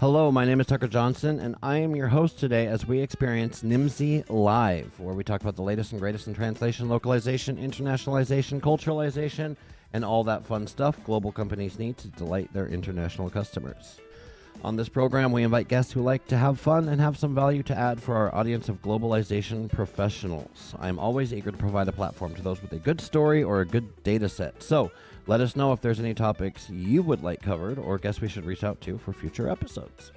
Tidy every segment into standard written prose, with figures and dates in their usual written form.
Hello, my name is Tucker Johnson, and I am your host today as we experience NIMSY Live, where we talk about the latest and greatest in translation, localization, internationalization, culturalization, and all that fun stuff global companies need to delight their international customers. On this program, we invite guests who like to have fun and have some value to add for our audience of globalization professionals. I'm always eager to provide a platform to those with a good story or a good data set. So let us know if there's any topics you would like covered or guests we should reach out to for future episodes.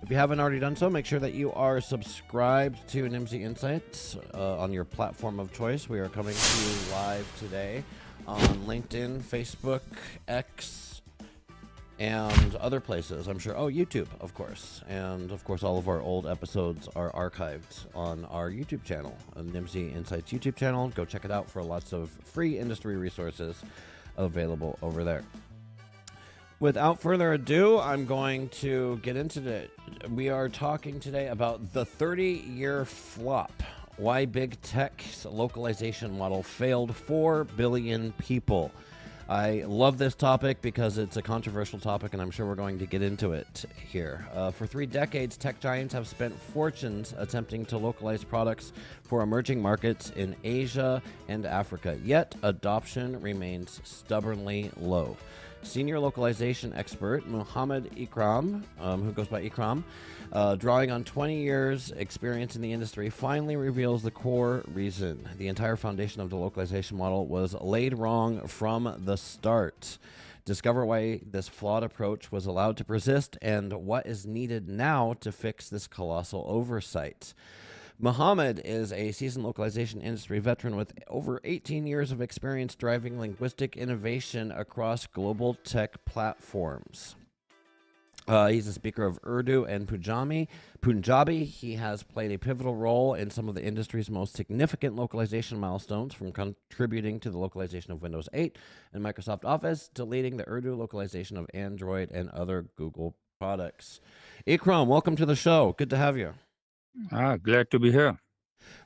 If you haven't already done so, make sure that you are subscribed to NIMSY Insights on your platform of choice. We are coming to you live today on LinkedIn, Facebook, X, and other places, I'm sure. Oh, YouTube, of course. And, of course, all of our old episodes are archived on our YouTube channel, NIMSY Insights YouTube channel. Go check it out for lots of free industry resources available over there. Without further ado, I'm going to get into it. We are talking today about the 30-year flop. Why big tech's localization model failed 4 billion people. I love this topic because it's a controversial topic, and I'm sure we're going to get into it here. For 3 decades, tech giants have spent fortunes attempting to localize products for emerging markets in Asia and Africa, yet adoption remains stubbornly low. Senior localization expert Muhammad Ikram, who goes by Ikram, drawing on 20 years experience in the industry, finally reveals the core reason. The entire foundation of the localization model was laid wrong from the start. Discover why this flawed approach was allowed to persist and what is needed now to fix this colossal oversight. Muhammad is a seasoned localization industry veteran with over 18 years of experience driving linguistic innovation across global tech platforms. He's a speaker of Urdu and Punjabi. He has played a pivotal role in some of the industry's most significant localization milestones, from contributing to the localization of Windows 8 and Microsoft Office to leading the Urdu localization of Android and other Google products. Ikram, welcome to the show. Good to have you. Glad to be here.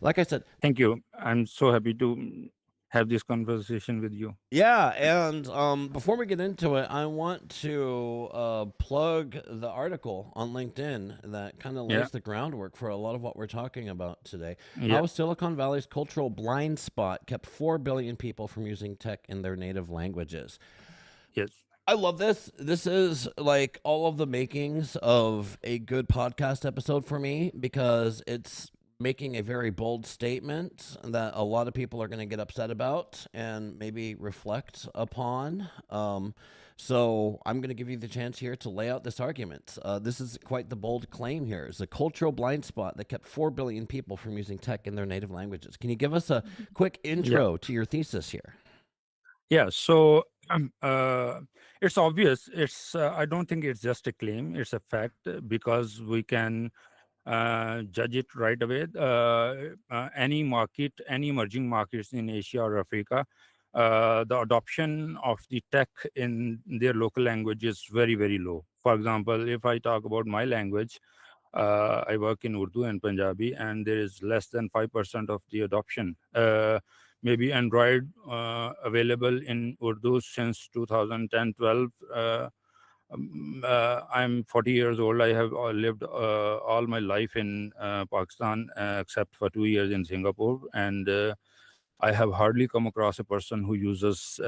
Like I said, Thank you. I'm so happy to have this conversation with you. yeah, and before we get into it, I want to plug the article on LinkedIn that kind of Yeah, lays the groundwork for a lot of what we're talking about today. yeah, How Silicon Valley's cultural blind spot kept 4 billion people from using tech in their native languages. yes, I love this. This is like all of the makings of a good podcast episode for me because it's making a very bold statement that a lot of people are going to get upset about and maybe reflect upon. So I'm going to give you the chance here to lay out this argument. This is quite the bold claim here. It's a cultural blind spot that kept 4 billion people from using tech in their native languages. Can you give us a quick yeah, intro to your thesis here? yeah. So it's obvious. It's I don't think it's just a claim. It's a fact because we can judge it right away. Any market, any emerging markets in Asia or Africa, the adoption of the tech in their local language is very, very low. For example, if I talk about my language, I work in Urdu and Punjabi, and there is less than 5% of the adoption. Maybe Android available in Urdu since 2010-12. I'm 40 years old. I have lived all my life in Pakistan, except for 2 years in Singapore, and I have hardly come across a person who uses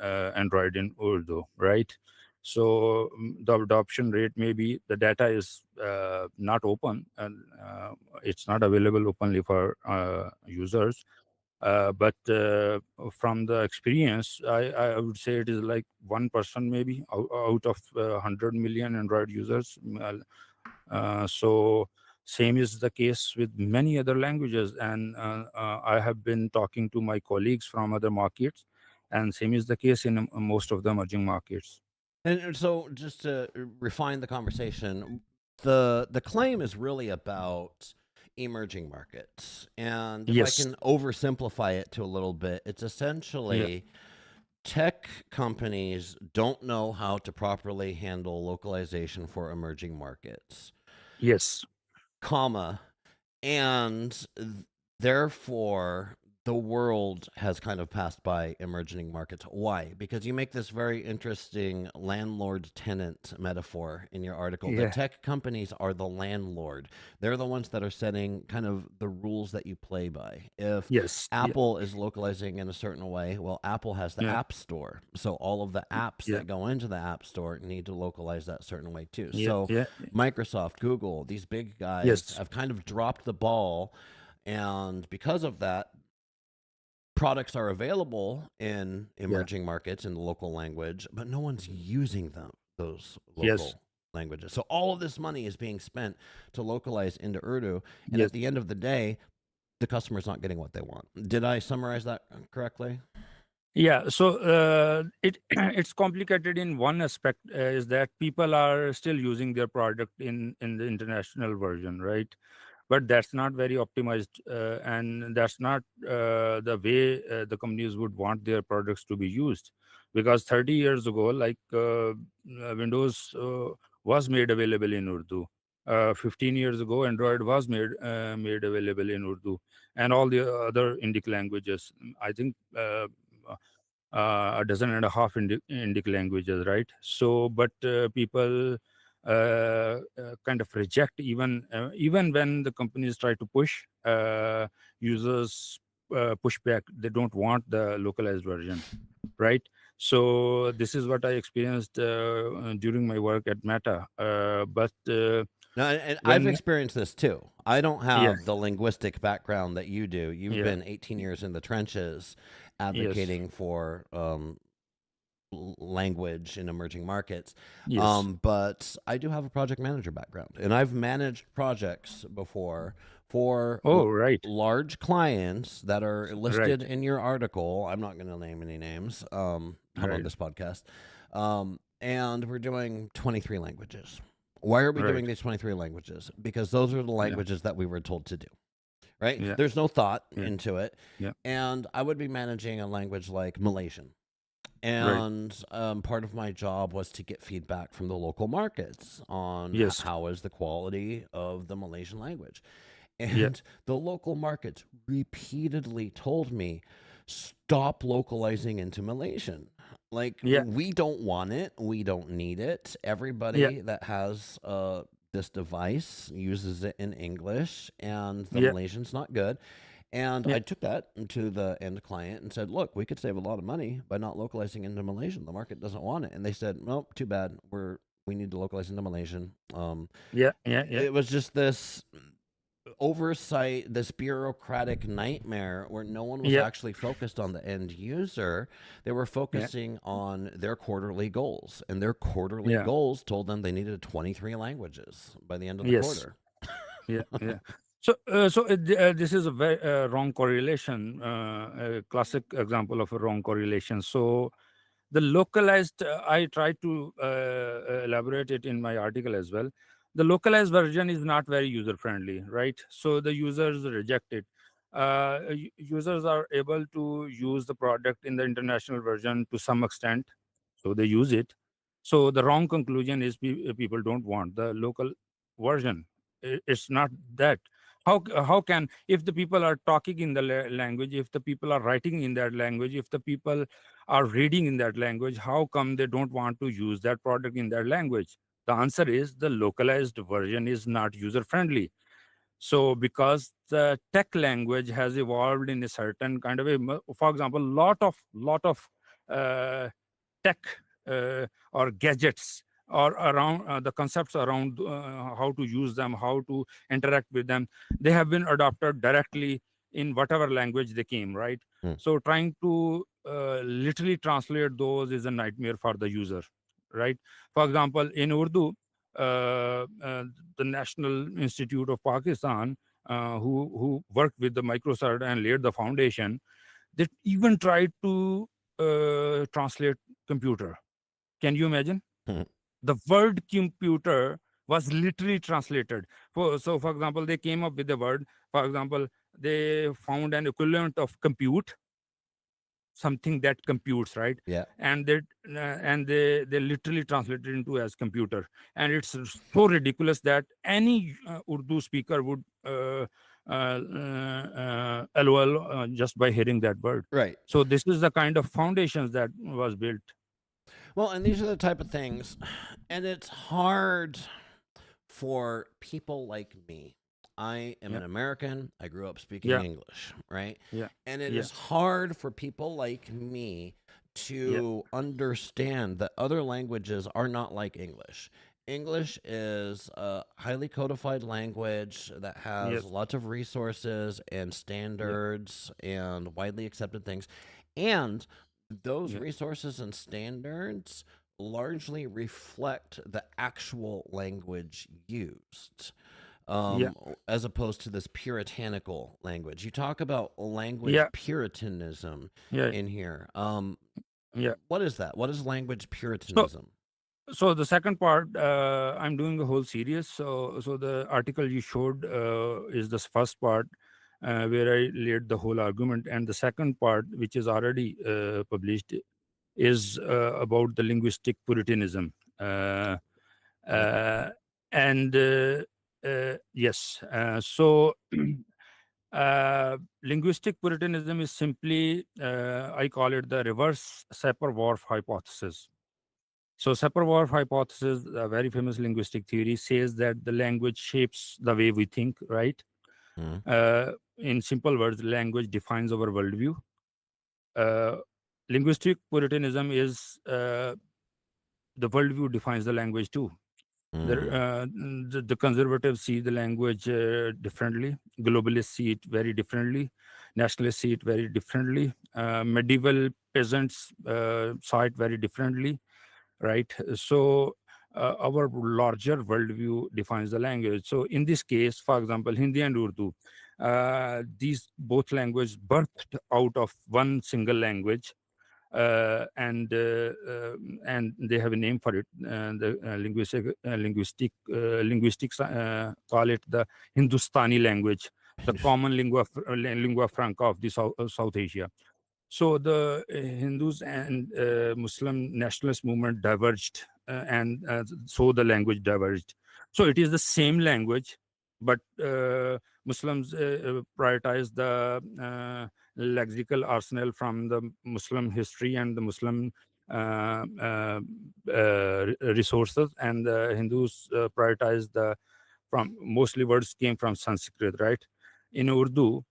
Android in Urdu, right? So the adoption rate, maybe the data is not open, and it's not available openly for users. But from the experience, I would say it is like 1% maybe out of 100 million Android users. So same is the case with many other languages, and I have been talking to my colleagues from other markets, and same is the case in most of the emerging markets. And so, just to refine the conversation, the claim is really about emerging markets. And if I Yes. can oversimplify it to a little bit, it's Yeah. essentially tech companies don't know how to properly handle localization for emerging markets, Yes. comma, and therefore the world has kind of passed by emerging markets. Why? Because you make this very interesting landlord tenant metaphor in your article. The Yeah. tech companies are the landlord. They're the ones that are setting kind of the rules that you play by. If Yes. Yeah. Apple is localizing in a certain way, well, Apple has the Yeah. App Store. So all of the apps Yeah. that go into the App Store need to localize that certain way too. Yeah. So Yeah. Microsoft, Google, these big guys Yes. have kind of dropped the ball. And because of that, products are available in Yeah. emerging markets in the local language, but no one's using those Yes. local languages. So all of this money is being spent to localize into Urdu, and Yes. at the end of the day, the customer's not getting what they want. Did I summarize that correctly? Yeah, so it it's complicated in one aspect, is that people are still using their product in the international version, right? But that's not very optimized, and that's not the way the companies would want their products to be used. Because 30 years ago, like Windows was made available in Urdu. 15 years ago, Android was made available in Urdu, and all the other Indic languages. I think a dozen and a half Indic languages, right? So, but people kind of reject, even when the companies try to push, users push back. They don't want the localized version, right? So this is what I experienced during my work at Meta. But No, and I've when experienced this too. I don't Yeah, have the linguistic background that you do. You've yeah, been 18 years in the trenches yes, advocating for language in emerging markets. yes. But I do have a project manager background, and I've managed projects before for Oh, right, large clients that are listed right, in your article. I'm not going to name any names. Not on right, this podcast. And we're doing 23 languages. Why are we right. doing these 23 languages? Because those are the Yeah, languages that we were told to do, right? yeah, There's no thought yeah, into it. yeah. And I would be managing a language like Malaysian. Right. And part of my job was to get feedback from the local markets on Yes. how is the quality of the Malaysian language. Yeah. And the local markets repeatedly told me, stop localizing into Malaysian. Like, Yeah. we don't want it. We don't need it. Yeah. Everybody that has this device uses it in English, and the Yeah. Malaysian's not good. And Yeah. I took that to the end client and said, look, we could save a lot of money by not localizing into Malaysian. The market doesn't want it. And they said, nope, too bad. We need to localize into Malaysian. Yeah. Yeah. Yeah. It was just this oversight, this bureaucratic nightmare where no one was Yeah. actually focused on the end user. They were Yeah. focusing on their quarterly goals, and their quarterly Yeah. goals told them they needed 23 languages by the end of the Yes. quarter. Yeah. Yeah. This is a very wrong correlation, a classic example of a wrong correlation. So, the localized, I try to elaborate it in my article as well. The localized version is not very user friendly, right? So the users reject it. Users are able to use the product in the international version to some extent, so they use it. So the wrong conclusion is people don't want the local version. It's not that. How can, if the people are talking in the language, if the people are writing in that language, if the people are reading in that language, how come they don't want to use that product in that language? The answer is the localized version is not user friendly. So because the tech language has evolved in a certain kind of a, for example, lot of uh, tech or gadgets or around the concepts around how to use them, how to interact with them, they have been adopted directly in whatever language they came, right? Hmm. So trying to literally translate those is a nightmare for the user, right? For example, in Urdu, the National Institute of Pakistan, who worked with the Microsoft and laid the foundation, they even tried to translate computer. Can you imagine? The word computer was literally translated. For example, they came up with the word. For example, they found an equivalent of compute, something that computes, right? Yeah. And they literally translated into as computer, and it's so ridiculous that any Urdu speaker would LOL just by hearing that word. Right. So this is the kind of foundations that was built. Well, and these are the type of things, and it's hard for people like me. I am Yeah, an American. I grew up speaking yeah, English, right? yeah, And it yeah, is hard for people like me yeah, to understand that other languages are not like English. English is a highly codified language that has yes, lots of resources and yeah, standards and widely accepted things. And those yeah, resources and standards largely reflect the actual language used, yeah, as opposed to this puritanical language. You talk about language yeah, puritanism yeah, in here. yeah. What is that? What is language So, puritanism? so the second part, I'm doing a whole series. So the article you showed is the first part, where I laid the whole argument, and the second part, which is already published, is about the linguistic puritanism. Okay. Uh, and yes, so linguistic puritanism is simply, I call it the reverse Sapir-Whorf hypothesis. So Sapir-Whorf hypothesis, a very famous linguistic theory, says that the language shapes the way we think, right? Mm, In simple words, language defines our worldview. Uh, Linguistic puritanism is, the worldview defines the language too. mm, The conservatives see the language differently. Globalists see it very differently. Nationalists see it very differently. Medieval peasants saw it very differently, right? So our larger worldview defines the language. So in this case, for example, Hindi and Urdu, these both languages birthed out of one single language, uh, and uh, uh, and they have a name for it. The linguistics call it the Hindustani language, the common lingua franca of the South Asia. So the Hindus and Muslim nationalist movement diverged, and so the language diverged. So it is the same language, but Muslims prioritize the lexical arsenal from the Muslim history and the Muslim resources, and the Hindus prioritize the, from mostly words came from Sanskrit, right? In Urdu,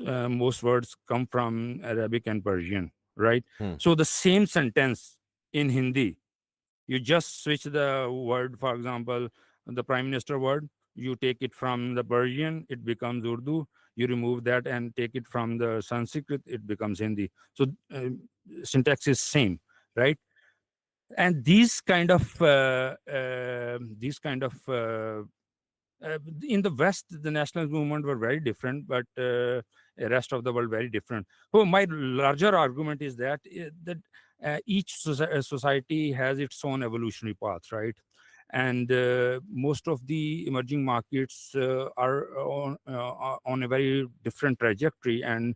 most words come from Arabic and Persian, right? mm, So the same sentence in Hindi, you just switch the word. For example, the prime minister word, you take it from the Persian, it becomes Urdu. You remove that and take it from the Sanskrit, it becomes Hindi. So syntax is same, right? And these kind of in the West, the nationalist movement were very different, but the rest of the world very different. So my larger argument is that each society has its own evolutionary path, right? And most of the emerging markets are on a very different trajectory, and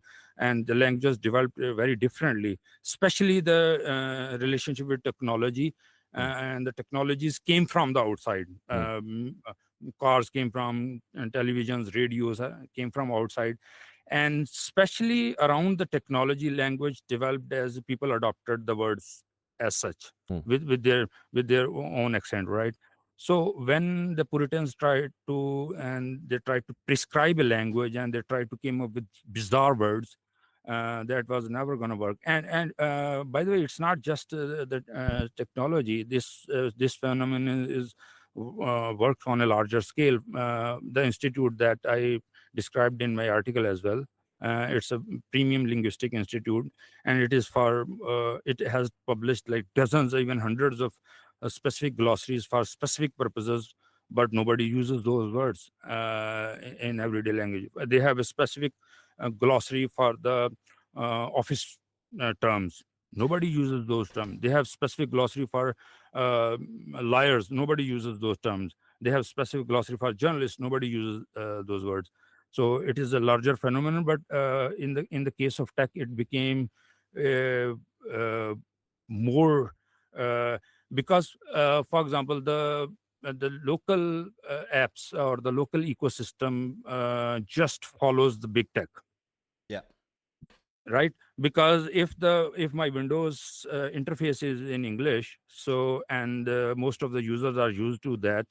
the languages developed very differently, especially the relationship with technology. mm, And the technologies came from the outside. mm, Cars came from, and televisions, radios came from outside, and especially around the technology, language developed as people adopted the words as such, mm, with their own accent, right? So when the Puritans tried to, and they tried to prescribe a language, and they tried to came up with bizarre words, that was never going to work. And by the way, it's not just the technology. This phenomenon is works on a larger scale. The institute that I described in my article as well, it's a premium linguistic institute, and it is for it has published like dozens, even hundreds of specific glossaries for specific purposes, but nobody uses those words in everyday language. They have a specific glossary for the office terms. Nobody uses those terms. They have specific glossary for uh, liars. Nobody uses those terms. They have specific glossary for journalists. Nobody uses those words. So it is a larger phenomenon. But in the case of tech, it became uh, uh, more uh, because, for example, the the local apps or the local ecosystem just follows the big tech, Yeah. right? Because if my Windows interface is in English, so and most of the users are used to that,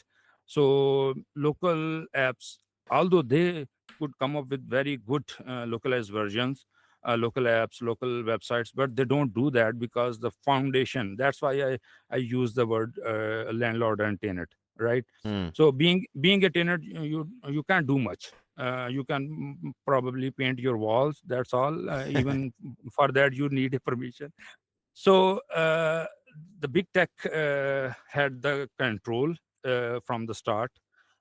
so local apps, although they could come up with very good localized versions, local apps, local websites, but they don't do that because the foundation, that's why I use the word landlord and tenant, right? Hmm. So being a tenant, you can't do much. You can probably paint your walls, that's all. Even for that you need a permission. So the big tech had the control from the start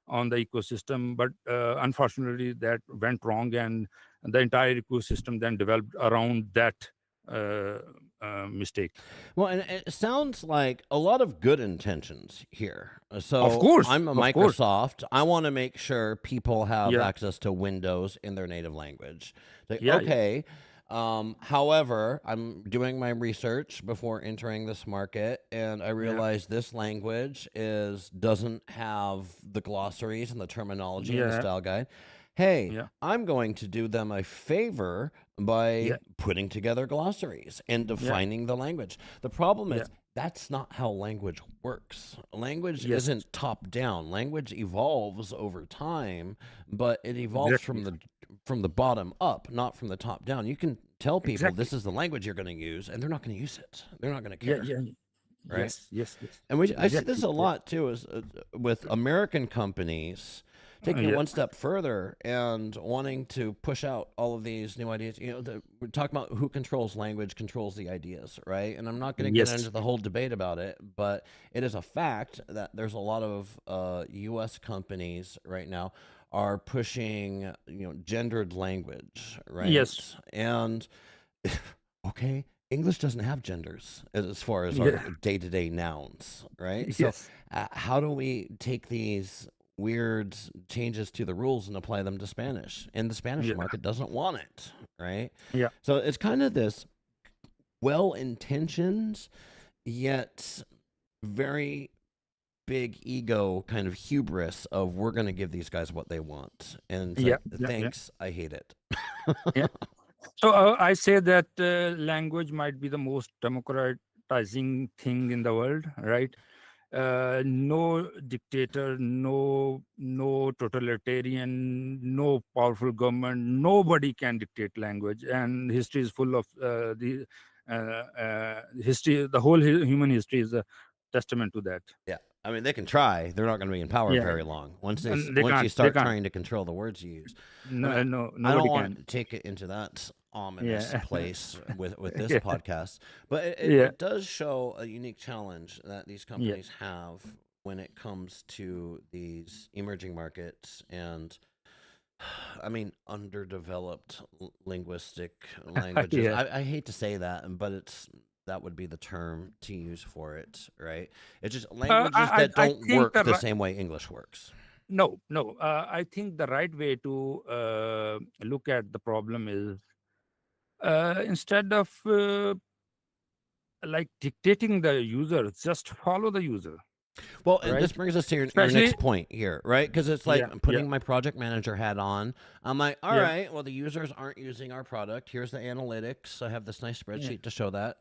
on the ecosystem, but unfortunately that went wrong, and the entire ecosystem then developed around that uh, mistake. Well, and it sounds like a lot of good intentions here. Of So course, I'm a of course. Microsoft. I want to make sure people have Yeah, access to Windows in their native language. Like, yeah, yeah, okay. However, I'm doing my research before entering this market, and I yeah, realize this language is doesn't have the glossaries and the terminology and the yeah, style guide. Hey, yeah, I'm going to do them a favor yeah, by putting together glossaries and yeah, defining the language. The problem yeah. is that's not how language works. Language Yes, isn't top down. Language evolves over time, but it evolves exactly, from the bottom up, not from the top down. You can tell people exactly. this is the language you're going to use, and they're not going to use it. They're not going to Yeah, care, yeah. right? Yes, yes, yes. And I see this Exactly. a Yeah. lot too, is with American companies taking it Yeah. one step further and wanting to push out all of these new ideas. We're talking about who controls language, controls the ideas, right? And I'm not going to get Yes. into the whole debate about it, but it is a fact that there's a lot of U.S. companies right now are pushing, gendered language, Yes. right? And okay, English doesn't have genders as far as our Yeah. day-to-day nouns, right? So, Yes. how do we take these weird changes to the rules and apply them to Spanish? And the Spanish Yeah. market doesn't want it, right? Yeah. So it's kind of this well-intentioned yet very big ego kind of hubris of we're going to give these guys what they want, and it's Yeah. like, Yeah. Yeah. thanks, I hate it. Yeah. So I say that language might be the most democratizing thing in the world, right? No dictator, no totalitarian, no powerful government. Nobody can dictate language, and history is full of the history. The whole human history is a testament to that. Yeah. I mean, they can try. They're not going to be in power Yeah, very long. and they Once you can't. They start can't. trying to control the words you use. I mean, No, no, I don't nobody want can. to take it into that ominous Yeah, place with this yeah, podcast, but yeah, it does show a unique challenge that these yeah, companies have when it comes to these emerging markets and I mean, underdeveloped linguistic languages. yeah. I hate to say that, but that would be the term to use for it, right? It's just languages that I don't think work the same way English works. no, no. I think the right way to look at the problem is instead of like dictating the user, just follow the user, Well, and this right? brings us to your Especially, next point here, right? Because it's like yeah, I'm yeah, putting my project manager hat on. I'm like, all yeah, right, well, the users aren't using our product. Here's the analytics. I have this nice yeah, spreadsheet to show that.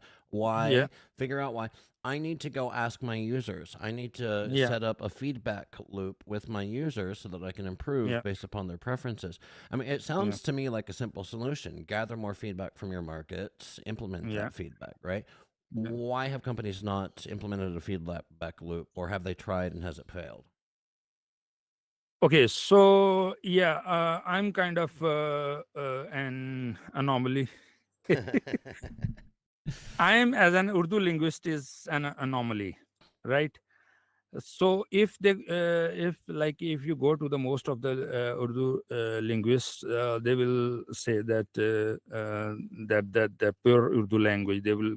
yeah, Why? Figure out why. I need to go ask my users. I need to yeah, set up a feedback loop with my users so that I can improve yeah, based upon their preferences. I mean, it yeah, sounds to me like a simple solution. Gather more feedback from your markets, implement yeah, that feedback, right? yeah. Why have companies not implemented a feedback loop, or have they tried and has it failed? Okay, so yeah, I'm kind of an anomaly. I am, as an Urdu linguist, is an anomaly, right? So if like if you go to the most of the Urdu linguists, they will say that that the pure Urdu language they will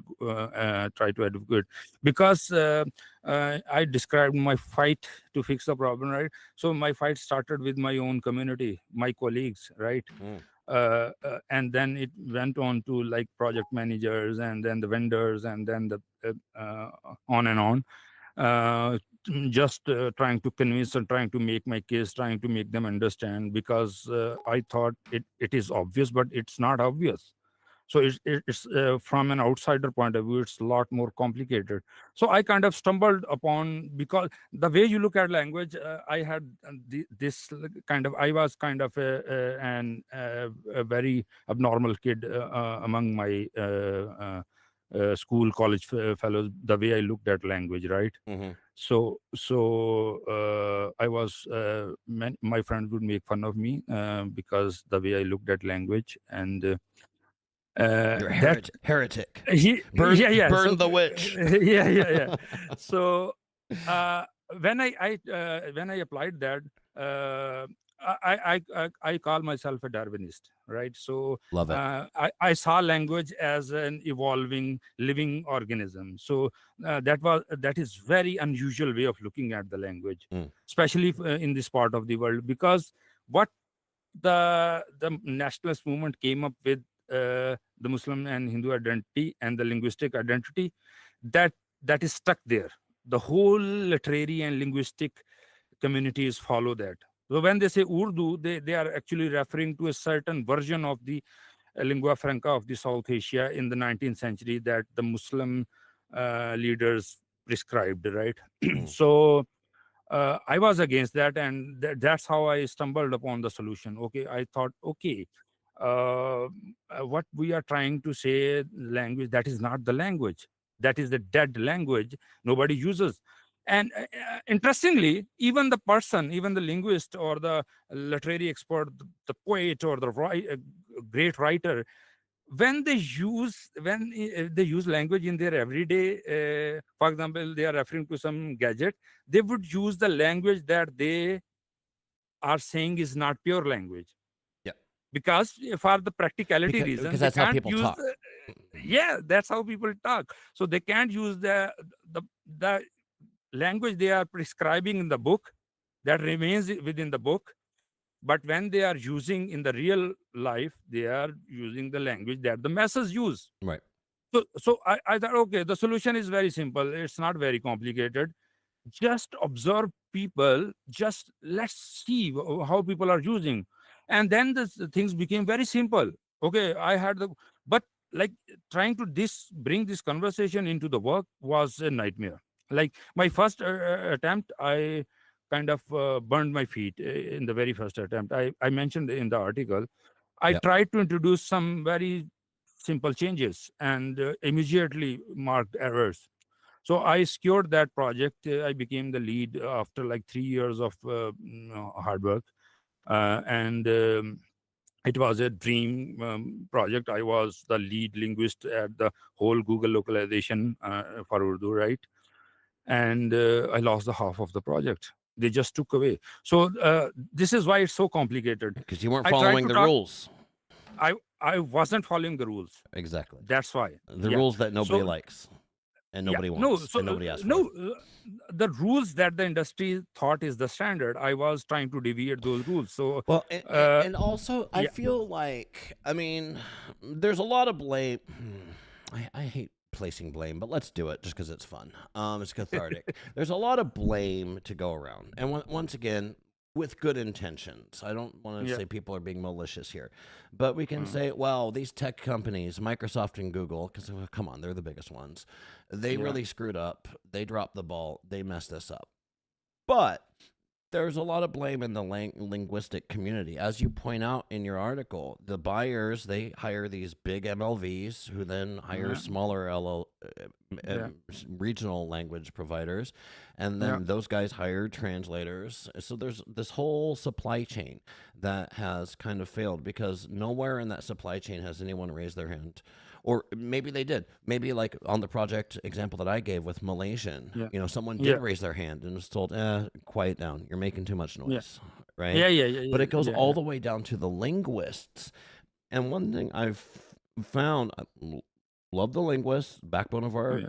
try to advocate, because I described my fight to fix the problem, right? So my fight started with my own community, my colleagues, right? Mm. And then it went on to like project managers, and then the vendors, and then the on and on. just trying to convince and trying to make my case, trying to make them understand, because I thought it is obvious, but it's not obvious. So it's from an outsider point of view, it's a lot more complicated. So I kind of stumbled upon, because the way you look at language, I had this kind of, I was kind of a very abnormal kid among my school college fellows, the way I looked at language, right? Mm-hmm. So I was my friends would make fun of me because the way I looked at language, and You're a that heretic. Burn, yeah. So burn the witch. yeah. So uh, when I applied that, uh, I call myself a Darwinist, right? So Love it. I saw language as an evolving living organism. So that is very unusual way of looking at the language, Mm. especially in this part of the world, because what the nationalist movement came up with, the Muslim and Hindu identity and the linguistic identity, that that is stuck there. The whole literary and linguistic communities follow that. So when they say Urdu, they are actually referring to a certain version of the lingua franca of the South Asia in the 19th century that the Muslim leaders prescribed, right? Mm. So I was against that, and that's how I stumbled upon the solution. Okay, I thought, okay, what we are trying to say, language, that is not the language. That is the dead language nobody uses. And interestingly, even the person, even the linguist or the literary expert, the poet or the great writer, when they use language in their everyday, for example, they are referring to some gadget, they would use the language that they are saying is not pure language, Yeah. because for the practicality Because reason they that's how can't people use talk. yeah, that's how people talk. So they can't use the language they are prescribing in the book, that remains within the book. But when they are using in the real life, they are using the language that the masses use. Right. So I thought, okay, the solution is very simple. It's not very complicated. Just observe people. Just let's see how people are using, and then the things became very simple. Okay, I had the, but like trying to bring this conversation into the work was a nightmare. Like my first attempt, I kind of burned my feet in the very first attempt. I mentioned in the article, I Yep. tried to introduce some very simple changes and immediately marked errors. So I secured that project. I became the lead after like 3 years of hard work, and it was a dream project. I was the lead linguist at the whole Google localization for Urdu, right? And I lost the half of the project. They just took away. So this is why it's so complicated. Because you weren't I tried following to the talk. rules. I wasn't following the rules. Exactly. That's why. The Yeah. rules that nobody So likes and yeah, nobody no. wants So and nobody asks for. no, the rules that the industry thought is the standard, I was trying to deviate those rules. So Well, uh, and also, I yeah, feel like, I mean, there's a lot of blame. I hate placing blame, but let's do it just because it's fun. It's cathartic. There's a lot of blame to go around. And once again, with good intentions. I don't want to yeah, say people are being malicious here, but we can mm, say, well, these tech companies, Microsoft and Google, because come on, they're the biggest ones. They yeah, really screwed up. They dropped the ball. They messed this up. But there's a lot of blame in the linguistic community. As you point out in your article, the buyers, they hire these big MLVs who then hire yeah, smaller yeah, regional language providers, and yeah, then those guys hire translators. So there's this whole supply chain that has kind of failed because nowhere in that supply chain has anyone raised their hand. Or maybe they did. Maybe like on the project example that I gave with Malaysian, yeah, someone did yeah, raise their hand and was told, quiet down. You're making too much yeah, noise, right? yeah, yeah, yeah, But yeah, it goes yeah, all yeah, the way down to the linguists. And one thing I've found, love the linguists, backbone of yeah,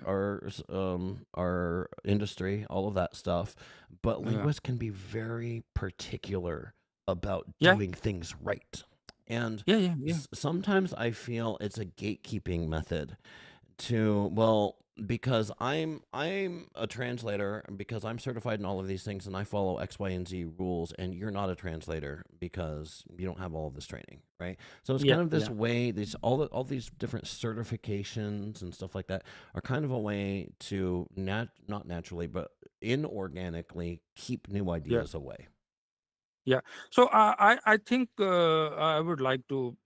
our industry, all of that stuff. But yeah, linguists can be very particular about yeah, doing things right. And yeah, yeah, yeah, sometimes I feel it's a gatekeeping method to, well, because I'm a translator, and because I'm certified in all of these things and I follow X, Y, and Z rules, and you're not a translator because you don't have all of this training, right? So it's Yeah, kind of this yeah, way, these all these different certifications and stuff like that are kind of a way to not naturally but inorganically keep new yeah, ideas away. yeah. So I think I would like to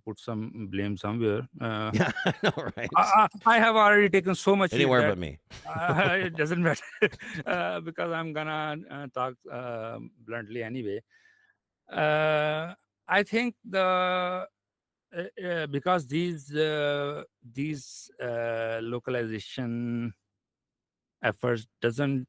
put some blame somewhere. Yeah, I know, right? I have already taken so much heat Anywhere that but me. it doesn't matter because I'm gonna talk bluntly anyway. Uh, I think because these localization efforts doesn't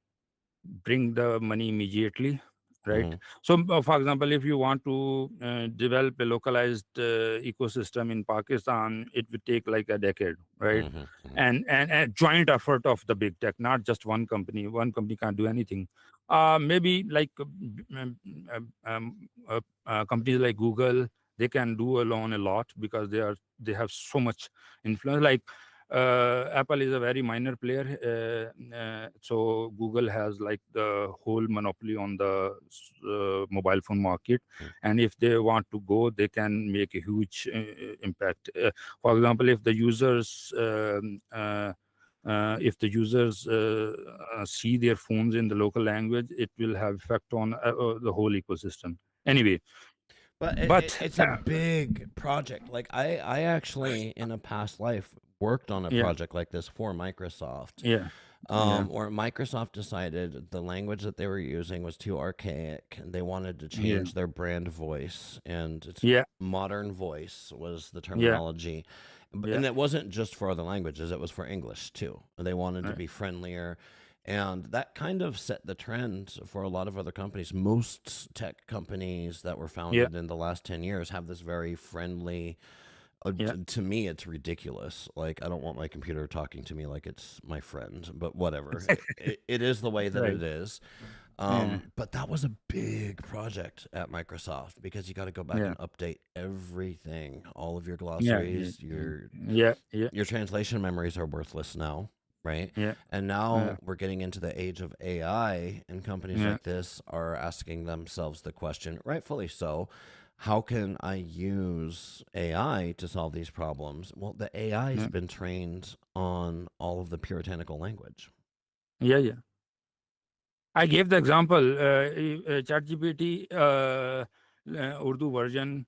bring the money immediately, right? Hmm. So for example, if you want to develop a localized ecosystem in Pakistan, it would take like a decade, right? Hmm. Hmm. And a joint effort of the big tech, not just one company can't do anything. Maybe like companies like Google, they can do alone a lot because they have so much influence. Like Apple is a very minor player, so Google has like the whole monopoly on the mobile phone market, and if they want to go, they can make a huge impact. For example, if the users see their phones in the local language, it will have effect on the whole ecosystem. Anyway, But but it's a big project. Like I actually in a past life worked on a yeah, project like this for Microsoft. yeah, yeah, Where Microsoft decided the language that they were using was too archaic and they wanted to yeah, change their brand voice, and it's yeah, modern voice was the yeah, terminology. yeah. And it wasn't just for other languages, it was for English too. They wanted to Right. be friendlier. And that kind of set the trend for a lot of other companies. Most tech companies that were Yeah, founded in the last 10 years have this very friendly, yeah. to me, it's ridiculous. Like, I don't want my computer talking to me like it's my friend, but whatever. It is the way that Right. it is. Yeah, But that was a big project at Microsoft because you got to go back yeah, and update everything. All of your yeah, yeah, glossaries, yeah, yeah, your translation memories are worthless now, right? yeah, And yeah, now we're getting into the age of AI, and companies yeah, like this are asking themselves the question, rightfully so, how can I use AI to solve these problems? Well, the AI has yeah, been trained on all of the puritanical language. yeah, yeah. I gave the example. ChatGPT Urdu version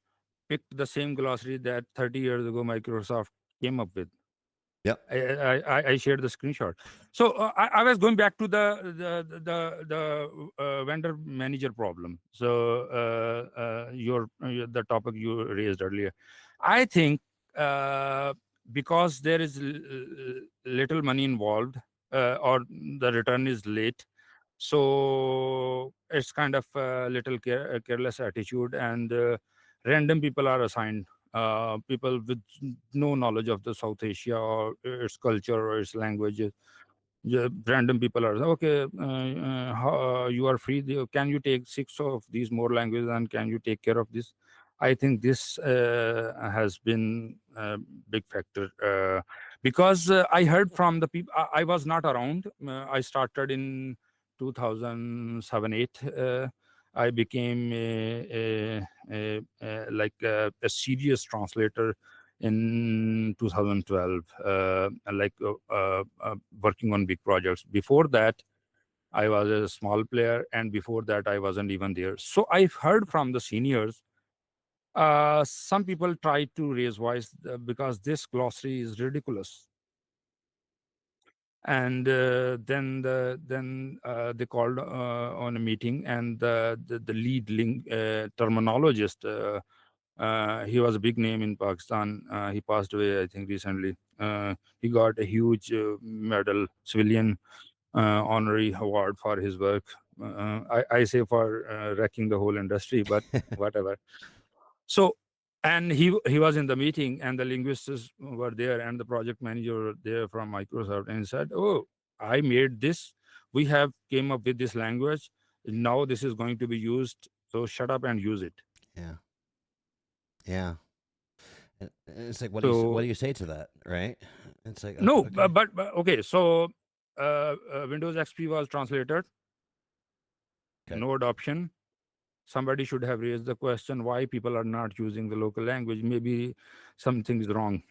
picked the same glossary that 30 years ago Microsoft came up with. Yep. I shared the screenshot. So I was going back to the vendor manager problem. So the topic you raised earlier, I think uh, because there is little money involved, or the return is late, so it's kind of a little careless attitude, and random people are assigned, people with no knowledge of the South Asia or its culture or its languages. Yeah, random people are okay. You are free. Can you take six of these more languages and can you take care of this? I think this has been a big factor because I heard from the people. I was not around. I started in 2007-8. I became a serious translator in 2012, working on big projects. Before that, I was a small player, and before that, I wasn't even there. So I've heard from the seniors. Some people try to raise voice because this glossary is ridiculous, and then they called on a meeting, and the lead terminologist. He was a big name in Pakistan. He passed away, I think, recently. He got a huge medal, civilian honorary award for his work. I say for wrecking the whole industry, but whatever. So, and he was in the meeting, and the linguists were there, and the project manager were there from Microsoft, and he said, "Oh, I made this. We have came up with this language. Now this is going to be used. So shut up and use it." Yeah. Yeah. It's like, what do So you say to that, right? It's like, okay, no, okay, but okay. So Windows XP was translated, okay. no adoption. Somebody should have raised the question why people are not using the local language. Maybe something is wrong.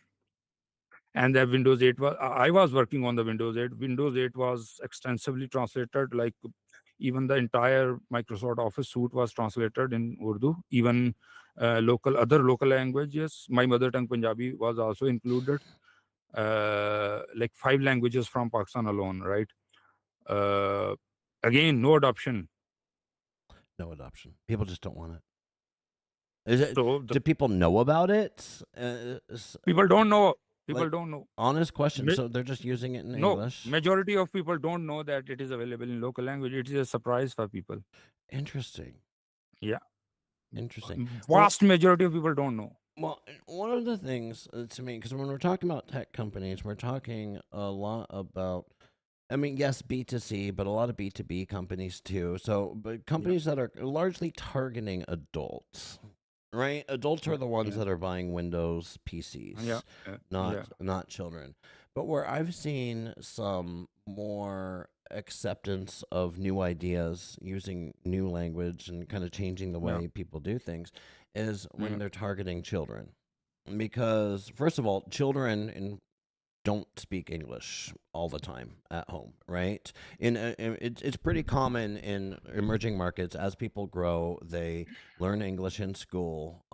And the Windows 8 was, I was working on the Windows 8. Windows 8 was extensively translated, like even the entire Microsoft Office suite was translated in Urdu, even other local languages. My mother tongue Punjabi was also included, like 5 languages from Pakistan alone, right? Uh, Again, no adoption. No adoption. People just don't want it. Is it? So Do the people know about it? people don't know. People Like, don't know. honest question. Ma- So they're just using it in No, English. majority of people don't know that it is available in local language. It is a surprise for people. Interesting. Yeah, Interesting. Well, vast majority of people don't know. one of the things to me, because when we're talking about tech companies, we're talking a lot about. I mean, yes, B2C, but a lot of B2B companies too. So, but Yeah, companies that are largely targeting adults, right? Adults are yeah, the ones yeah, that are buying Windows yeah, PCs, yeah, not children. But where I've seen some more acceptance of new ideas using new language and kind of changing the yeah, way people do things is when yeah, they're targeting children. Because first of all, children in don't speak English all the time at home, right? It's pretty common in emerging markets as people grow, they learn English in school,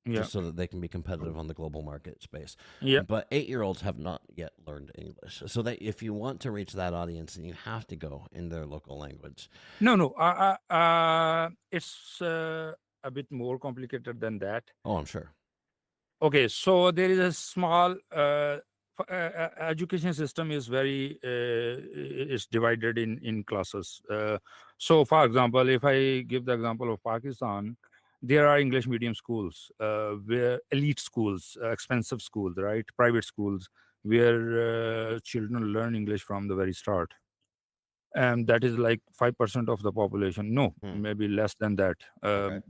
yeah, just so that they can be competitive on the global market space. yeah. But 8-year-olds have not yet learned English, so that if you want to reach that audience, then you have to go in their local language. No, no. It's a bit more complicated than that. Oh, I'm sure. Okay, so there is a small education system is very is divided in classes. So, for example, if I give the example of Pakistan, there are English medium schools, where elite schools, expensive schools, right, private schools, where children learn English from the very start, and that is like 5% of the population. No, Hmm. maybe less than that. Okay.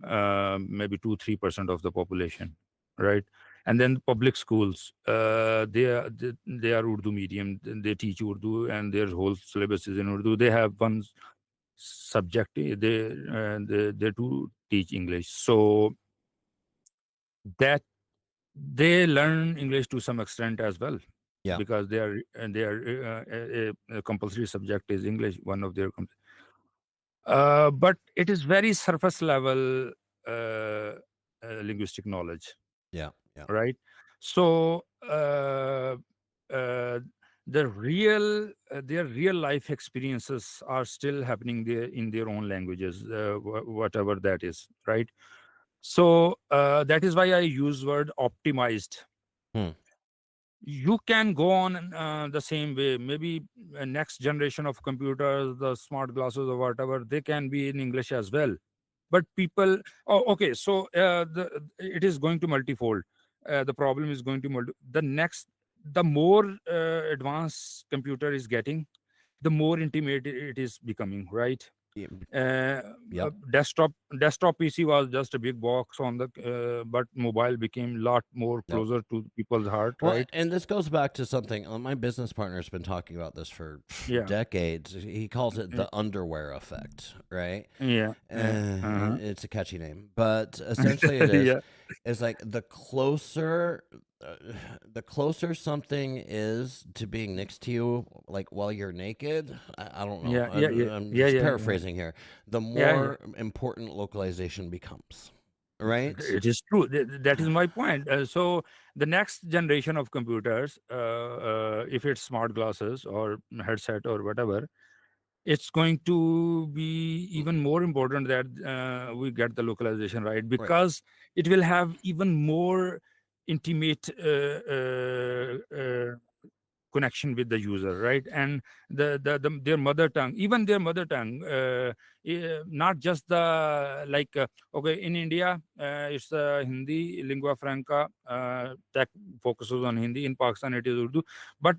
Maybe 2-3% of the population, right? And then public schools, they are Urdu medium. They teach Urdu, and their whole syllabus is in Urdu. They have one subject. They do teach English, so that they learn English to some extent as well, Yeah. because a compulsory subject is English, one of their but it is very surface level linguistic knowledge, Yeah. Yeah. right? So uh, their real life experiences are still happening there in their own languages, whatever that is, right? So that is why I use word optimized. Hmm. You can go on the same way. Maybe next generation of computers, the smart glasses or whatever, they can be in English as well. But people, oh, okay, so it is going to multifold. The problem is going to the more advanced computer is getting, the more intimate it is becoming, right? Yeah. uh, Yep. desktop PC was just a big box on the but mobile became a lot more Nope. closer to people's heart, Well, right? and this goes back to something my business partner's been talking about this for Yeah, decades. He calls it yeah, the underwear effect, right? yeah, uh-huh. It's a catchy name, but essentially it is. Yeah, It's like uh, the closer something is to being next to you, like while you're naked. I don't know. yeah, yeah, yeah, I'm yeah, just yeah, yeah, paraphrasing here. The yeah, yeah. more important localization becomes, right? It is true. That is my point. So the next generation of computers, if it's smart glasses or headset or whatever, it's going to be even more important that we get the localization right, Right. because it will have even more intimate connection with the user, right? And their mother tongue, even their mother tongue, not just the like okay, in India it's Hindi lingua franca, tech focuses on Hindi. In Pakistan it is Urdu, but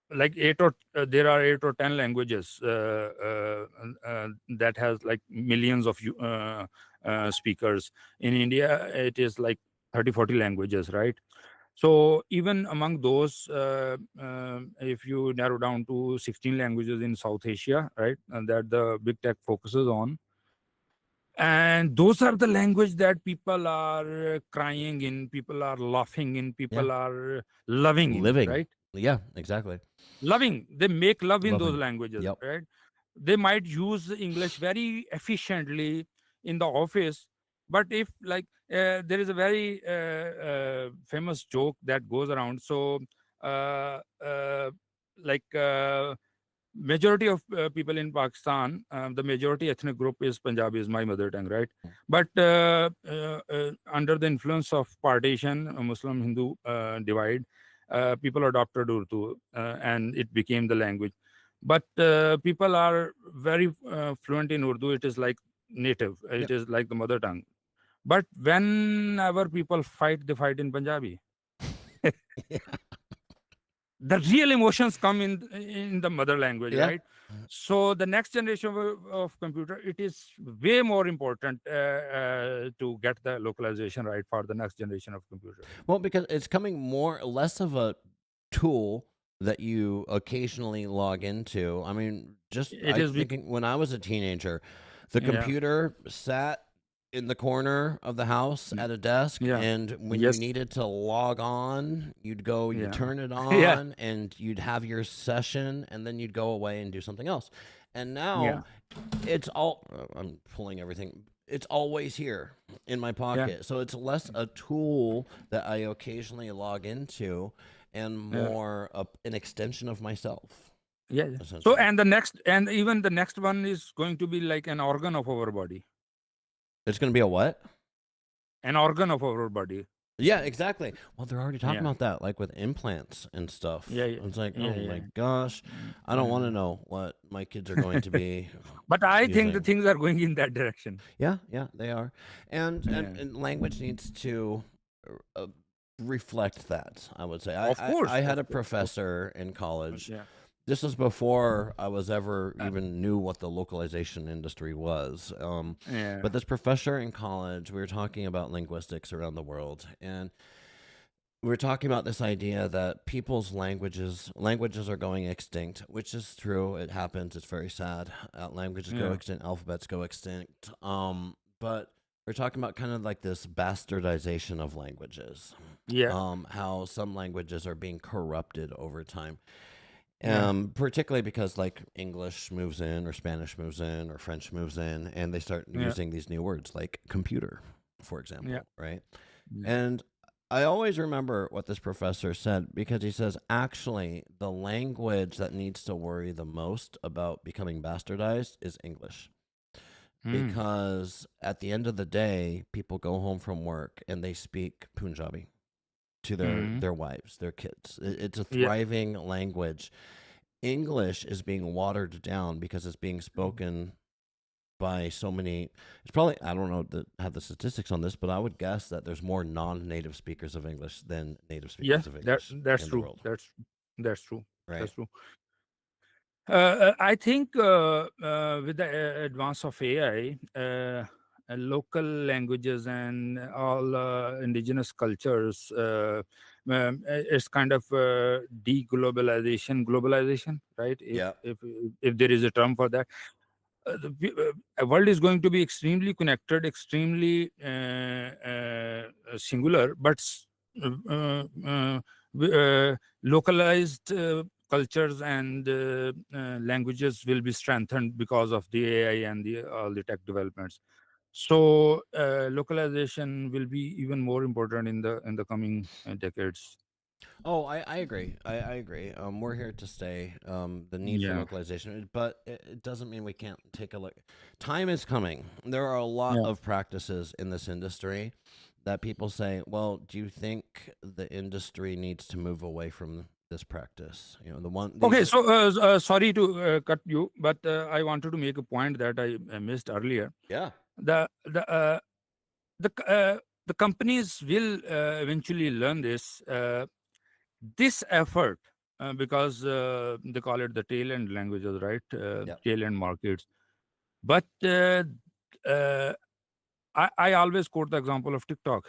like there are 8 or 10 languages that has like millions of speakers. In India it is like 30, 40 languages, right? So even among those, if you narrow down to 16 languages in South Asia, right, and that the big tech focuses on, and those are the language that people are crying in, people are laughing in, Yeah. people are loving in, Living. right? Yeah, exactly. Loving, they make love in those Loving. languages, Yep. right? They might use English very efficiently in the office, but if like there is a very famous joke that goes around. So uh, uh, like majority of people in Pakistan, the majority ethnic group is Punjabi, is my mother tongue, right? But under the influence of partition, Muslim Hindu divide, people adopted Urdu, and it became the language. But people are very fluent in Urdu. It is like native. It Yep. is like the mother tongue. But whenever people fight, they fight in Punjabi. Yeah. The real emotions come in the mother language, Yeah. right? So the next generation of computer, it is way more important to get the localization right for the next generation of computer. Well, because it's coming more less of a tool that you occasionally log into. I mean, just It I is thinking when I was a teenager, the yeah. computer sat in the corner of the house Mm, at a desk, yeah. and when you Yes. needed to log on, you'd go, you Yeah. turn it Yeah. on, and you'd have your session, and then you'd go away and do something else. And now Yeah. it's all I'm pulling everything. It's always here in my Yeah. pocket. So it's less a tool that I occasionally log into and Yeah. more an extension of myself, Yeah. Yeah. So essentially. and the next, and even the next one is going to be like an organ of our body. It's going to be a what? An organ of our body. Yeah, exactly. Well, they're already talking Yeah. about that, like with implants and stuff. Yeah. Yeah. It's like, Yeah. oh Yeah. my gosh, I don't want to know what my kids are going to be But I think the using. things are going in that direction. Yeah, yeah, they are, and Yeah. and language needs to uh, reflect that. I would say. Of course. I had Of a course. professor in college. Yeah. This was before I was ever even knew what the localization industry was. Yeah. But this professor in college, we were talking about linguistics around the world, and we were talking about this idea that people's languages are going extinct, which is true. It happens. It's very sad. Languages go Yeah. extinct. Alphabets go extinct. But we're talking about kind of like this bastardization of languages. Yeah. How some languages are being corrupted over time. Yeah. Particularly because like English moves in, or Spanish moves in, or French moves in, and they start Yeah. using these new words like computer, for Yeah. example, right? Yeah. And I always remember what this professor said, because he says actually the language that needs to worry the most about becoming bastardized is English. Mm. Because at the end of the day, people go home from work and they speak Punjabi to Mm. their wives, their kids. It's a Yeah. thriving language. English is being watered down because it's being spoken by so many. It's probably, I don't know have the statistics on this, but I would guess that there's more non-native speakers of English than native Yeah. speakers of That English that's in the true. world, That's true. right? That's true. I think with the advance of AI, local languages and all indigenous cultures, it's kind of globalization, right? If Yeah. if if there is a term for that, world is going to be extremely connected, extremely singular, but localized cultures and languages will be strengthened because of the AI and all the tech developments. So localization will be even more important in the coming decades. Oh, I agree. I agree. We're here to stay. The need for Yeah. localization, but it doesn't mean we can't take a look. Time is coming. There are a lot Yeah. of practices in this industry that people say, well, do you think the industry needs to move away from this practice? The one, these Okay. are, So sorry to cut you, but I wanted to make a point that I missed earlier. yeah, The the uh, the c- uh, the companies will eventually learn this effort, because they call it the tail end languages, right? yeah, Tail end markets. But uh, I always quote the example of TikTok.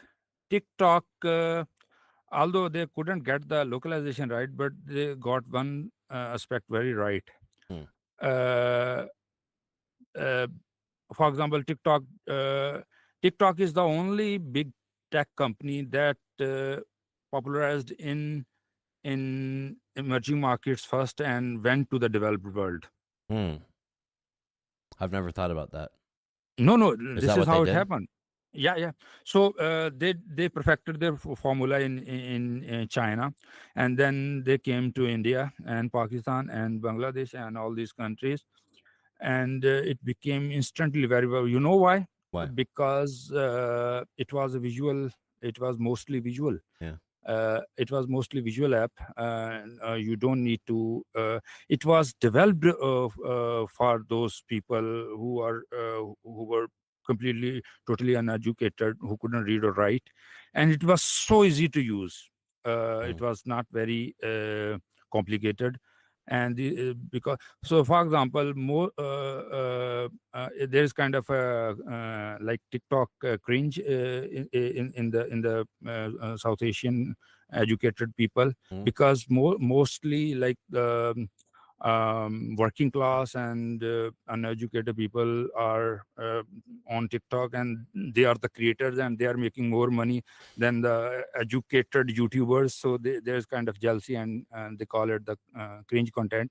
TikTok, although they couldn't get the localization right, but they got one aspect very right. Hmm. Uh, uh, for example, TikTok is the only big tech company that popularized in emerging markets first and went to the developed world. Hmm. I've never thought about that. No, no, Is this that is what they how it did? happened. Yeah, yeah. So they perfected their formula in China, and then they came to India and Pakistan and Bangladesh and all these countries, and it became instantly very well. You know why? Why? Because it was a visual. It was mostly visual. Yeah. It was mostly visual app. You don't need to. It was developed for those people who were completely, totally uneducated, who couldn't read or write, and it was so easy to use. Hmm. It was not very complicated, and because so, for example, more there is kind of a like TikTok cringe in the South Asian educated people, Hmm. because mostly like working class and uneducated people are on TikTok, and they are the creators and they are making more money than the educated YouTubers. So there's kind of jealousy, and they call it the cringe content.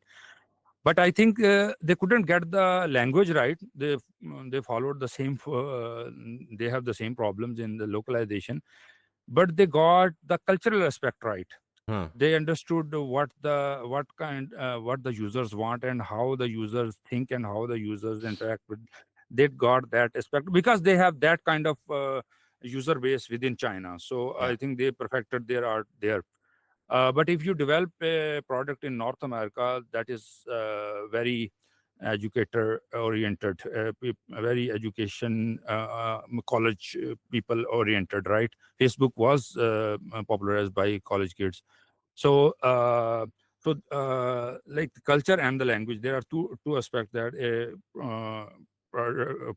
But I think they couldn't get the language right. They followed the same. They have the same problems in the localization, but they got the cultural aspect right. Huh. They understood what the users want and how the users think and how the users interact with. They got that aspect because they have that kind of user base within China. So Yeah. I think they perfected their art there. But if you develop a product in North America that is very educator oriented, very education college people oriented, right? Facebook was popularized by college kids. So, like the culture and the language, there are two aspects that a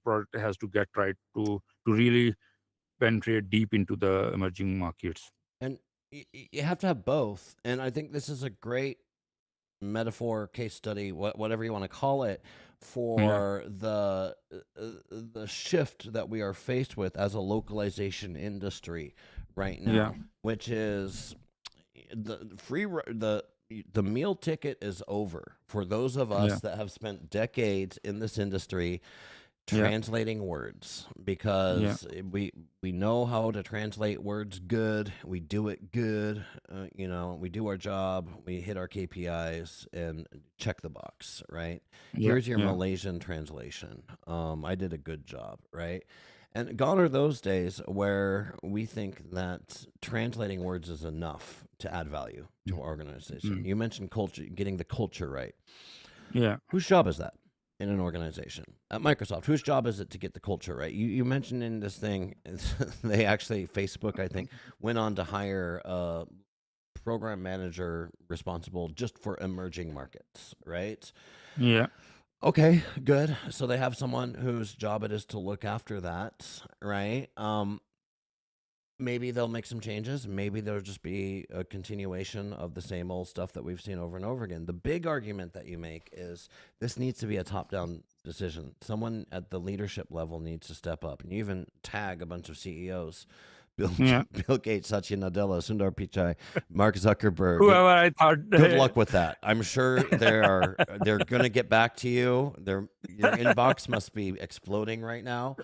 product has to get right to really penetrate deep into the emerging markets. And you have to have both. And I think this is a great metaphor, case study, whatever you want to call it, Yeah, for the shift that we are faced with as a localization industry right yeah, now, which is the the meal ticket is over for those of yeah, us that have spent decades in this industry yeah, translating words, yeah, because we know how to translate words good. We do it good. We do our job. We hit our KPIs and check the box. Right. yeah, Here's your yeah, Malaysian translation. I did a good job. Right. And gone are those days where we think that translating words is enough to add value to our organization. mm, You mentioned culture, getting the culture right. yeah, Whose job is that in an organization? At Microsoft, whose job is it to get the culture right? You mentioned in this thing, they actually, Facebook, I think, went on to hire a program manager responsible just for emerging markets, right? yeah, Okay, good. So they have someone whose job it is to look after that, right? Maybe they'll make some changes. Maybe there'll just be a continuation of the same old stuff that we've seen over and over again. The big argument that you make is this needs to be a top down decision. Someone at the leadership level needs to step up. And you even tag a bunch of CEOs: Bill, yeah. Bill Gates, Satya Nadella, Sundar Pichai, Mark Zuckerberg. Whoever I thought, Good luck with that. I'm sure they're going to get back to you. Your inbox must be exploding right now,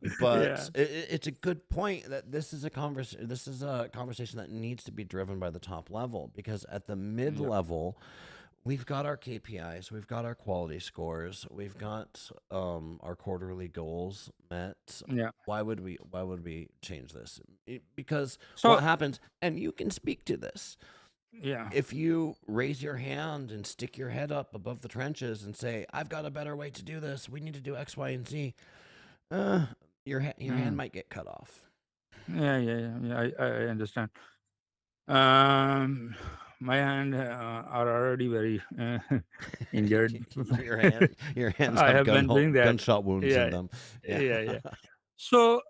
yeah, but it's a good point that this is a conversation that needs to be driven by the top level, because at the mid yeah, level we've got our KPIs, we've got our quality scores, we've got our quarterly goals met. yeah. Why would we change this? Because So what happens, and you can speak to this, yeah, if you raise your hand and stick your head up above the trenches and say, "I've got a better way to do this. We need to do X, Y, and Z," uh, your hand mm, might get cut off. yeah, yeah, yeah, yeah. I understand. Um, my hand are already very injured. Your hands I have have been doing that. gunshot wounds in Yeah, them. Yeah. yeah, yeah. So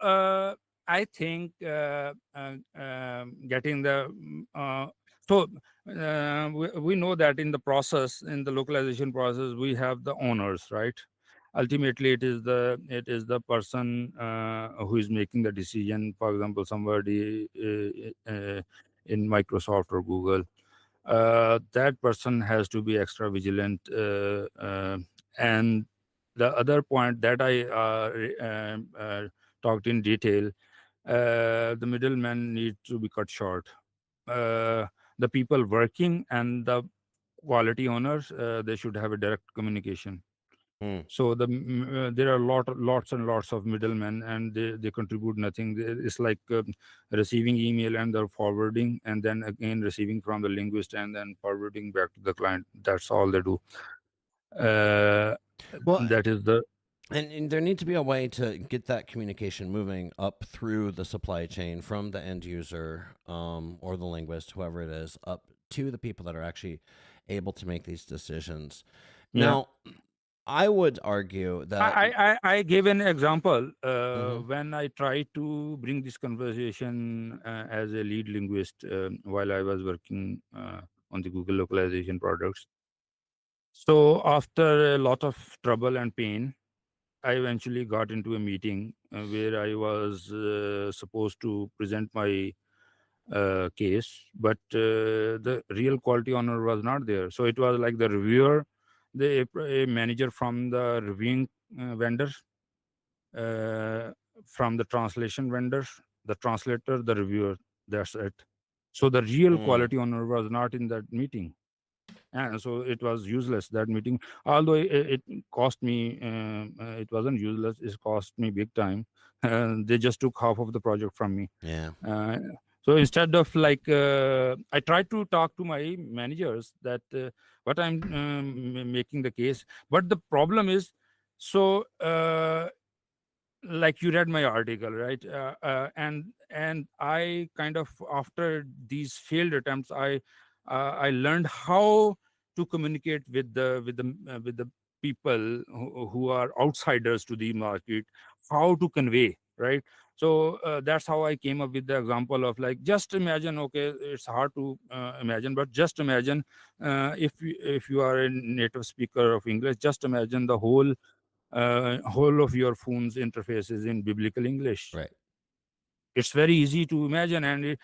I think getting the so we know that in the process, in the localization process, we have the owners, right? Ultimately, it is the person who is making the decision. For example, somebody in Microsoft or Google, that person has to be extra vigilant. And the other point that I talked in detail, the middleman needs to be cut short. Uh, the people working and the quality owners, they should have a direct communication. Hmm. So there are lots and lots of middlemen, and they contribute nothing. It's like receiving email and they're forwarding, and then again receiving from the linguist, and then forwarding back to the client. That's all they do. Uh, Well, that is the and there needs to be a way to get that communication moving up through the supply chain from the end user, or the linguist, whoever it is, up to the people that are actually able to make these decisions. yeah. Now, I would argue that. I gave an example Mhm. when I tried to bring this conversation as a lead linguist while I was working on the Google localization products. So after a lot of trouble and pain, I eventually got into a meeting where I was supposed to present my case, but the real quality owner was not there. So it was like the reviewer, a manager from the reviewing vendor, uh, from the translation vendor, the translator, the reviewer. That's it. So the real Mm, quality owner was not in that meeting, and so it was useless, that meeting. Although it cost me, it wasn't useless, it cost me big time. They just took half of the project from me. yeah. uh, so instead of like I tried to talk to my managers that what I'm making the case, but the problem is, so like you read my article, right? And I kind of, after these failed attempts, I learned how to communicate with the people who are outsiders to the market, how to convey, right? So that's how I came up with the example of, like, just imagine, okay, it's hard to imagine, but just imagine, if you are a native speaker of English, just imagine the whole of your phone's interfaces in biblical English. Right. It's very easy to imagine, and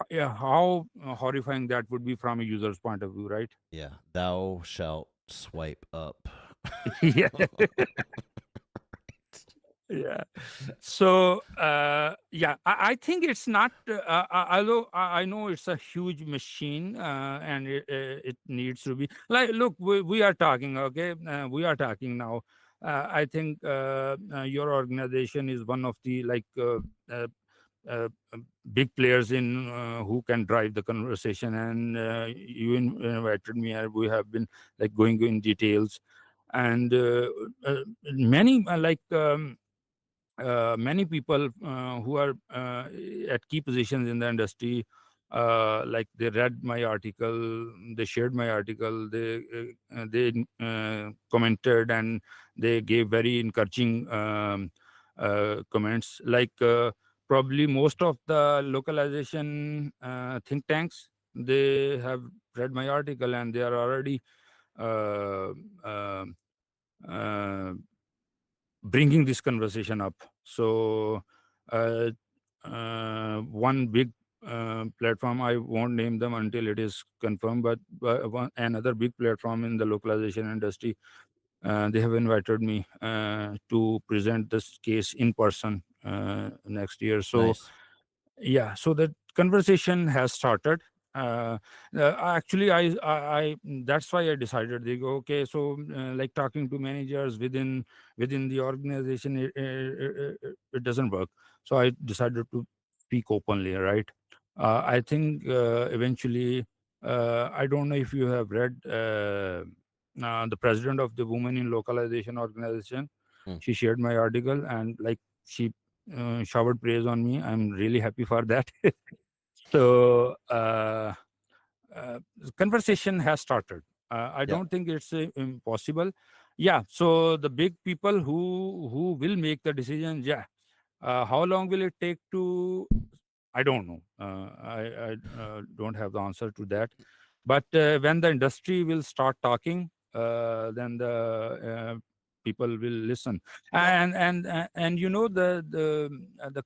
yeah, how horrifying that would be from a user's point of view, right? Yeah. Thou shalt swipe up. Yeah, yeah. So yeah, I think it's not. Although I know it's a huge machine, and it needs to be like. Look, we are talking. Okay, we are talking now. I think your organization is one of the, like, uh, uh, big players in who can drive the conversation, and you invited me, and we have been, like, going in details, and many many people who are at key positions in the industry, like, they read my article, they shared my article, they commented, and they gave very encouraging comments, like, probably most of the localization think tanks, they have read my article, and they are already uh, uh, uh, bringing this conversation up. So, uh, one big platform, I won't name them until it is confirmed, but another big platform in the localization industry, they have invited me to present this case in person next year. So, Nice. yeah, so the conversation has started. Actually, I that's why I decided, they go, okay, so like, talking to managers within the organization, it doesn't work. So I decided to speak openly, right? I think eventually, I don't know if you have read the president of the Women in Localization organization. Mm. She shared my article, and, like, she showered praise on me. I'm really happy for that. So conversation has started. I Yeah. don't think it's impossible. Yeah. So the big people who will make the decision, yeah, How long will it take to? I don't know. I don't have the answer to that. But when the industry will start talking, then the people will listen. And the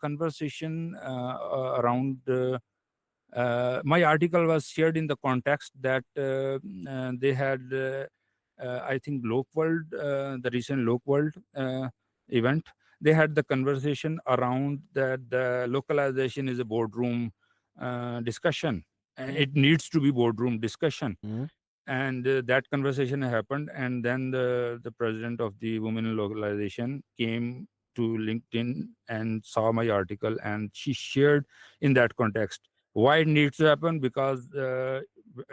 conversation around. My article was shared in the context that they had, I think, the recent World event. They had the conversation around that the localization is a boardroom discussion. It needs to be boardroom discussion, Mhm. and that conversation happened, and then the president of the women in localization came to LinkedIn and saw my article, and she shared in that context why it needs to happen, because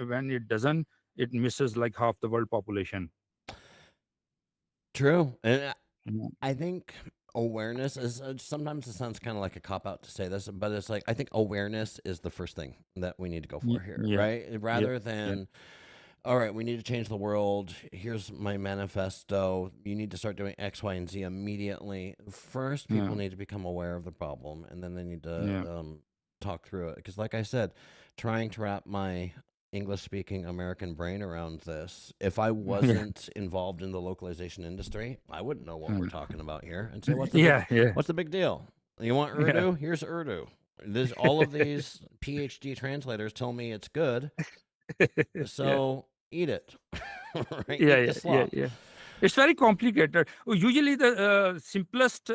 when it doesn't, it misses like half the world population. True. And Yeah, I think awareness is sometimes it sounds kind of like a cop out to say this, but it's like I think awareness is the first thing that we need to go for here, yeah, right? yeah, Rather yeah, than, all right, we need to change the world. Here's my manifesto. You need to start doing X, Y, and Z immediately. First, yeah, people need to become aware of the problem, and then they need to yeah, talk through it. Because, like I said, trying to wrap my English speaking American brain around this, if I yeah, wasn't involved in the localization industry, I wouldn't know what we're yeah, talking about here and say, yeah, yeah, what's the big deal? You want yeah. Urdu? Here's Urdu. All of these PhD translators tell me it's good, Yeah. so eat it. Right? Yeah, Eat the yeah, yeah, slop. yeah. It's very complicated. Usually, the simplest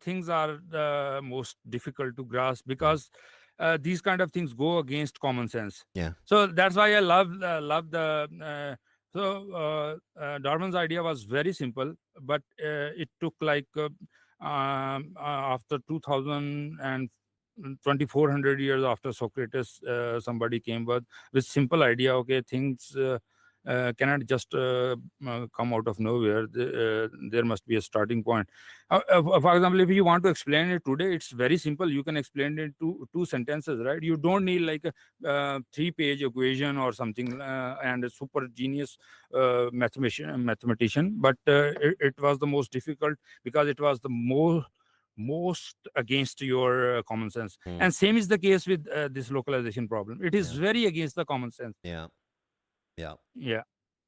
things are the most difficult to grasp, Mm. because these kind of things go against common sense. Yeah. So that's why I love the. Darwin's idea was very simple, but it took like after 2000 and 2400 years after Socrates, somebody came with simple idea. Okay, things cannot just come out of nowhere. There must be a starting point. For example, if you want to explain it today, it's very simple. You can explain it to two sentences, right? You don't need like a 3-page equation or something, and a super genius mathematician. But it was the most difficult, because it was the most against your common sense. Mm. And same is the case with this localization problem. It is Yeah. very against the common sense. Yeah. Yeah. Yeah.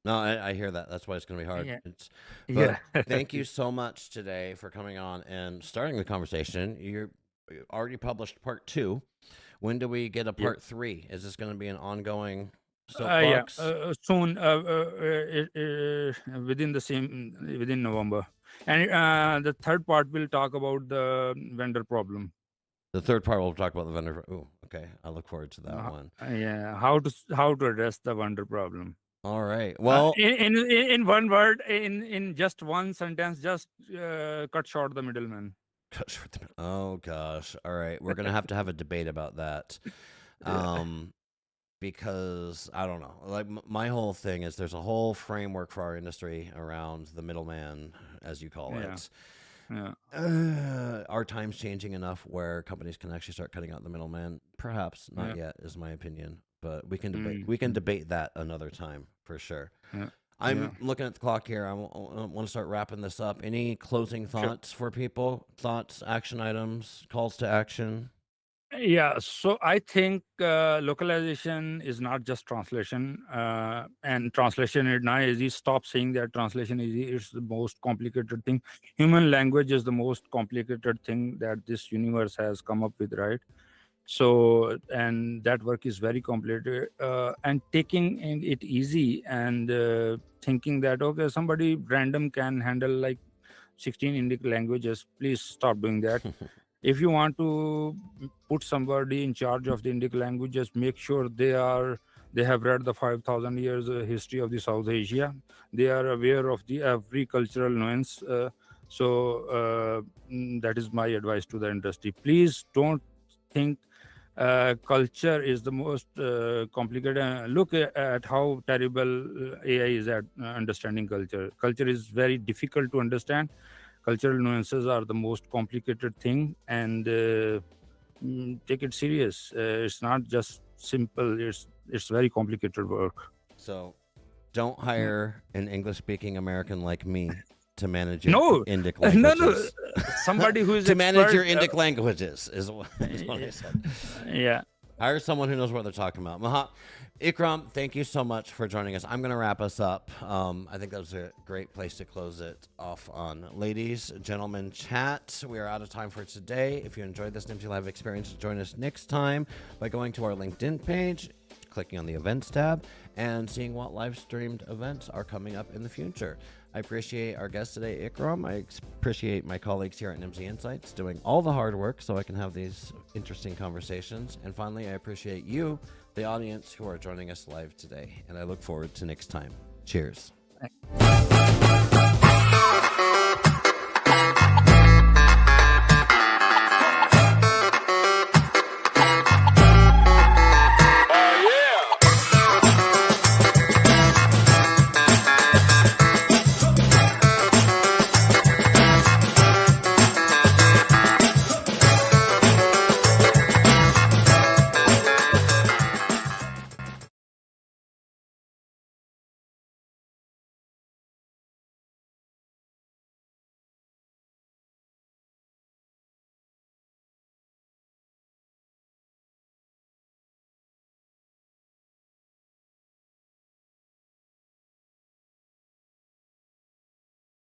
No, I hear that. That's why it's going to be hard. Yeah. But Yeah. thank you so much today for coming on and starting the conversation. You already published part 2. When do we get a Yeah. part 3? Is this going to be an ongoing Yeah. soapbox? Soon, within November, and the third part will talk about the vendor problem. The third part we'll talk about the vendor. Ooh, okay. I look forward to that Uh, one. yeah, how to address the vendor problem. All right. Well, In one word, in just one sentence, just cut short the middleman. oh gosh. All right. We're going to have a debate about that. Yeah. Um because I don't know. Like my whole thing is there's a whole framework for our industry around the middleman, as you call Yeah. it. Yeah. Are times changing enough where companies can actually start cutting out the middleman? Perhaps not Yeah. yet, is my opinion. But we can debate. Mm, We can mm, debate that another time for sure. yeah. Yeah. I'm looking at the clock here. I want to start wrapping this up. Any closing Sure. thoughts for people? Thoughts, action items, calls to action? Yeah, so I think localization is not just translation, and translation is not easy. Stop saying that translation is easy. It's the most complicated thing. Human language is the most complicated thing that this universe has come up with, right? So, and that work is very complicated. And taking it easy, and thinking that okay, somebody random can handle like 16 Indic languages. Please stop doing that. If you want to put somebody in charge of the Indic languages, make sure they have read the 5,000 years history of the South Asia. They are aware of the every cultural nuance. That is my advice to the industry. Please don't think culture is the most complicated. Look at how terrible AI is at understanding culture. Culture is very difficult to understand. Cultural nuances are the most complicated thing, and take it serious. It's not just simple. It's very complicated work. So don't Yeah. hire an English speaking American like me to manage your No, Indic no, no. languages. Somebody who is To manage your expert, Indic languages is what I said. yeah. Hire someone who knows what they're talking about. Ikram, thank you so much for joining us. I'm going to wrap us up. I think that was a great place to close it off on. Ladies, gentlemen, chat. We are out of time for today. If you enjoyed this NIMSY Live experience, join us next time by going to our LinkedIn page, clicking on the events tab, and seeing what live streamed events are coming up in the future. I appreciate our guest today, Ikram. I appreciate my colleagues here at NIMSY Insights doing all the hard work so I can have these interesting conversations. And finally, I appreciate you, the audience, who are joining us live today. And I look forward to next time. Cheers. Thanks.